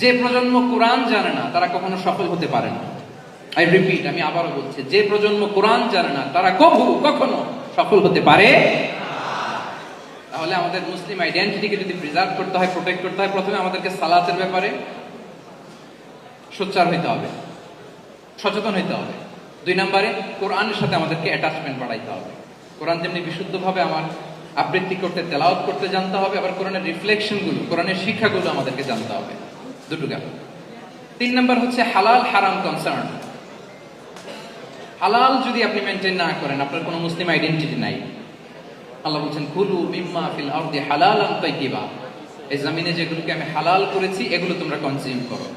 যে প্রজন্ম কোরআন জানে না তারা কখনো সফল হতে পারে না। আই রিপিট, আমি আবারও বলছি, যে প্রজন্ম কোরআন জানে না তারা কখনো সফল হতে পারে। তাহলে আমাদের মুসলিম আইডেন্টিটিকে যদি প্রিজার্ভ করতে হয়, প্রোটেক্ট করতে হয়, প্রথমে আমাদেরকে সালাতের ব্যাপারে সোচ্চার হইতে হবে, সচেতন হইতে হবে। 2 নম্বরে কোরআনের সাথে আমাদেরকে অ্যাটাচমেন্ট বাড়াইতে হবে। কোরআন যেমনি বিশুদ্ধভাবে আমার আবৃত্তি করতে, তেলাওয়াত করতে জানতে হবে, আবার কোরআনের রিফ্লেকশনগুলো, কোরআনের শিক্ষাগুলো আমাদেরকে জানতে হবে। দুটো গেল। 3 নম্বর হচ্ছে হালাল হারাম কনসার্ন। হালাল যদি আপনি মেনটেন না করেন, আপনার কোনো মুসলিম আইডেন্টিটি নাই। আল্লাহ বলছেন কুলু মিম্মা ফিল আরদি হালালান তাইয়্যিবা, এই জমিনে যেগুলোকে আমি হালাল করেছি এগুলো তোমরা কনজিউম করো।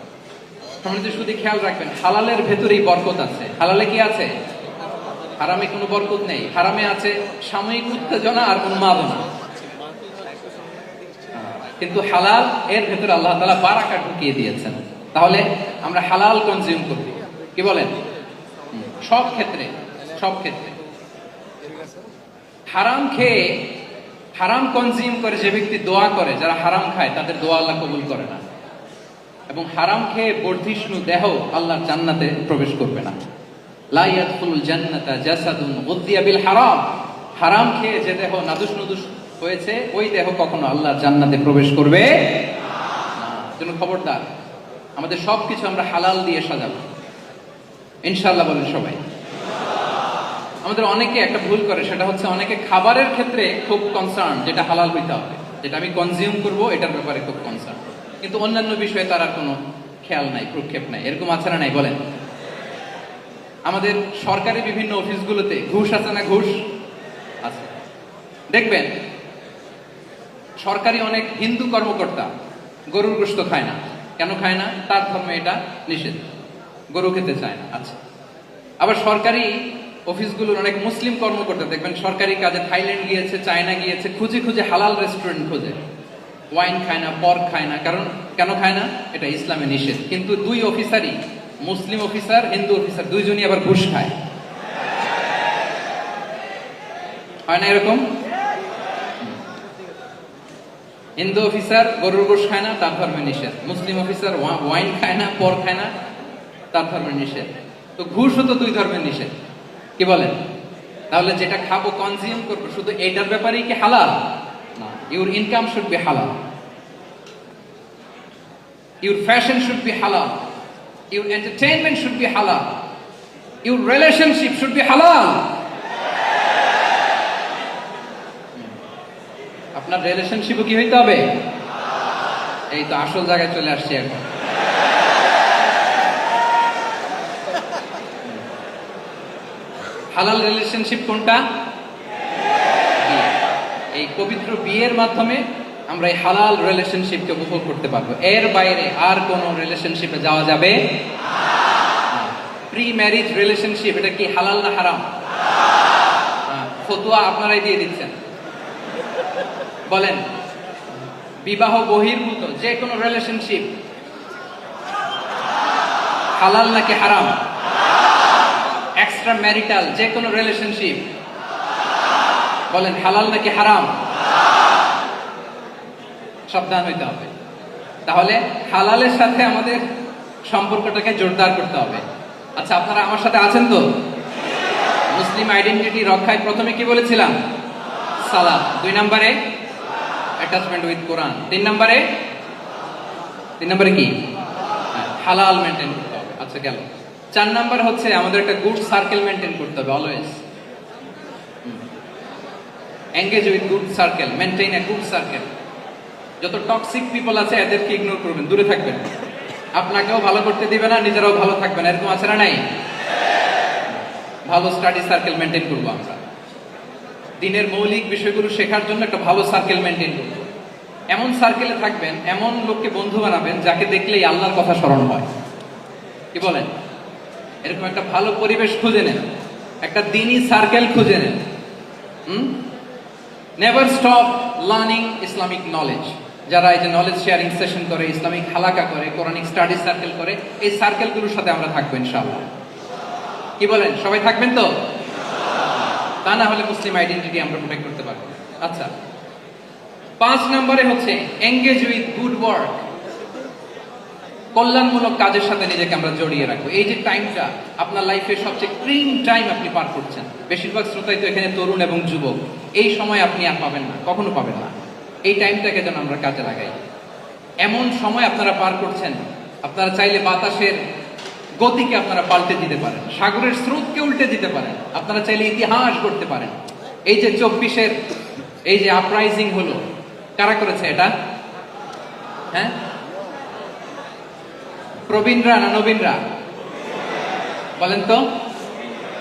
সম্মানিত শুধু খেয়াল রাখবেন, হালালের ভেতরেই বরকত আছে। হালালে কি আছে? হারামে কোনো বরকত নেই। হারামে আছে সাময়িক উত্তেজনা আর উন্মাদনা, কিন্তু হালাল এর ভেতরে আল্লাহ তাআলা বারাকা ঢুকিয়ে দিয়েছেন। তাহলে আমরা হালাল কনজিউম করব, কি বলেন? সব ক্ষেত্রে, সব ক্ষেত্রে। হারাম খেয়ে, হারাম কনজিউম করে যে ব্যক্তি দোয়া করে, যারা হারাম খায় তাদের দোয়া আল্লাহ কবুল করে না। এবং হারাম খেয়ে বর্ধিষ্ণু দেহ আল্লাহর জান্নাতে প্রবেশ করবে না। লা ইয়াদখুলুল জান্নাতা জাসাদুন গুযিয়া বিল হারাম, হারাম খেয়ে যে দেহ নাদুস নুদুস হয়েছে ওই দেহ কখনো আল্লাহর জান্নাতে প্রবেশ করবে না। জন্য খবরদার, আমাদের সবকিছু আমরা হালাল দিয়ে সাজাবো ইনশাআল্লাহ। বলেন সবাই। আমাদের অনেকে একটা ভুল করে, সেটা হচ্ছে অনেকে খাবারের ক্ষেত্রে খুব কনসার্ন, যেটা হালাল হইতে হবে, যেটা আমি কনজিউম করব এটার ব্যাপারে খুব কনসার্ন, কিন্তু অন্যান্য বিষয়ে তার আর কোনো খেয়াল নাই, প্রক্ষেপ নাই। এরকম আছে না নাই বলেন? আমাদের সরকারি বিভিন্ন অফিসগুলোতে ঘুষ আছে না? ঘুষ আছে। দেখবেন সরকারি অনেক হিন্দু কর্মকর্তা গরুর গোশত খায় না। কেন খায় না? তার ধর্মে এটা নিষেধ, গরু খেতে চায় না। আচ্ছা, আবার সরকারি অফিসগুলোর অনেক মুসলিম কর্মকর্তা দেখবেন সরকারি কাজে থাইল্যান্ড গিয়েছে, চায়না গিয়েছে, খুঁজে খুঁজে হালাল রেস্টুরেন্ট খোঁজে। ওয়াইন খায় না, পর্ক খায় না। কারণ কেন খায় না? এটা ইসলামে নিষেধ। কিন্তু 2 অফিসারই, মুসলিম অফিসার, হিন্দু অফিসার, 2জনই আবার ঘুষ খায়। হয় না এরকম? হিন্দু অফিসার গরুর গোশত খায় না, তার ধর্মে নিষেধ। মুসলিম অফিসার ওয়াইন খায় না, পর্ক খায় না, তার ধর্মে নিষেধ। তো ঘুষও তো 2 ধর্মের নিষেধ, কি বলেন? তাহলে যেটা খাবো, কনজিউম করবো, শুধু এটার ব্যাপারেই কি হালাল? না। ইউর ইনকাম শুড বি হালাল, ইউর ফ্যাশন শুড বি হালাল, ইউর এন্টারটেইনমেন্ট শুড বি হালাল, ইউর রিলেশনশিপ শুড বি হালাল। আপনার রিলেশনশিপও কি হইতে হবে? এই তো আসল জায়গায় চলে আসছে এখন। হালাল রিলেশনশিপ কোনটা? এই পবিত্র বিয়ের মাধ্যমে আমরা এই হালাল রিলেশনশিপকে উপভোগ করতে পারবো। এর বাইরে আর কোনো রিলেশনশিপে যাওয়া যাবে না। প্রি ম্যারিজ রিলেশনশিপ, এটা কি হালাল না হারাম? ফতোয়া আপনারাই দিয়ে দিচ্ছেন। বলেন, বিবাহ বহির্ভূত যে কোনো রিলেশনশিপ হালাল নাকি হারাম? এক্সট্রা ম্যারিটাল যে কোনো রিলেশনশিপ বলেন হালাল নাকি হারাম? সাবধান হইতে হবে। তাহলে হালালের সাথে আমাদের সম্পর্কটাকে জোরদার করতে হবে। আচ্ছা, আপনারা আমার সাথে আছেন তো? মুসলিম আইডেন্টিটি রক্ষায় প্রথমে কি বলেছিলাম? সালাত। 2 নম্বরে অ্যাটাচমেন্ট উইথ কোরআন। 3 নম্বরে কি? হালাল মেনটেন করতে হবে। আচ্ছা গেল। 4 নম্বর হচ্ছে আমাদের একটা গুড সার্কেল মেনটেন করতে হবে। Always engage with good circle, maintain a good circle. যত টক্সিক পিপল আছে এদেরকে ইগনোর করবেন, দূরে থাকবেন। আপনাকেও ভালো করতে দিবে না, নিজেরাও ভালো থাকবেন। এরকম আছে না নাই? ভালো স্টাডি সার্কেল মেনটেন করবো আমরা। দিনের মৌলিক বিষয়গুলো শেখার জন্য একটা ভালো সার্কেল মেনটেন করবো। এমন সার্কেলে থাকবেন, এমন লোককে বন্ধু বানাবেন যাকে দেখলেই আল্লাহর কথা স্মরণ হয়, কি বলেন? এরকম একটা ভালো পরিবেশ খুঁজে নেন, একটা দ্বীনি সার্কেল খুঁজে নেন। Never stop learning Islamic knowledge. যারা এই যে নলেজ শেয়ারিং সেশন করে, ইসলামিক হালাকা করে, কোরআনিক স্টাডি সার্কেল করে, এই সার্কেলগুলোর সাথে আমরা থাকবো ইনশাআল্লাহ। কি বলেন? সবাই থাকবেন তো? তা না হলে মুসলিম আইডেন্টিটি আমরা প্রোটেক্ট করতে পারবো। আচ্ছা, 5 নম্বরে হচ্ছে এঙ্গেজ উইথ গুড ওয়ার্ক। কল্যাণমূলক কাজের সাথে নিজেকে আমরা জড়িয়ে রাখবো। এই যে টাইমটা আপনার লাইফের সবচেয়ে ক্রিম টাইম আপনি পার করছেন, বেশিরভাগ শ্রোতাই তো এখানে তরুণ এবং যুবক, এই সময় আপনি আর পাবেন না, কখনো পাবেন না। এই টাইমটাকে যেন আমরা কাজে লাগাই। এমন সময় আপনারা পার করছেন, আপনারা চাইলে বাতাসের গতিকে আপনারা পাল্টে দিতে পারেন, সাগরের স্রোতকে উল্টে দিতে পারেন, আপনারা চাইলে ইতিহাস করতে পারেন। এই যে 24-এর এই যে আপরাইজিং হলো, কারা করেছে এটা? হ্যাঁ, প্রবীণরা না নবীনরা? বলেন তো।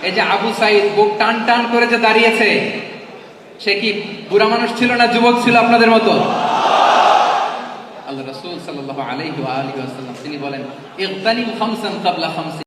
এই যে আবু সাইদ বুক টান টান করে যে দাঁড়িয়েছে, সে কি বুড়া মানুষ ছিল না যুবক ছিল আপনাদের মতো? আল্লাহ রাসূল সাল্লাল্লাহু আলাইহি ওয়া আলিহি ওয়াসাল্লাম তিনি বলেন, ইগতানিম খামসান ক্বাবলা খামসিন।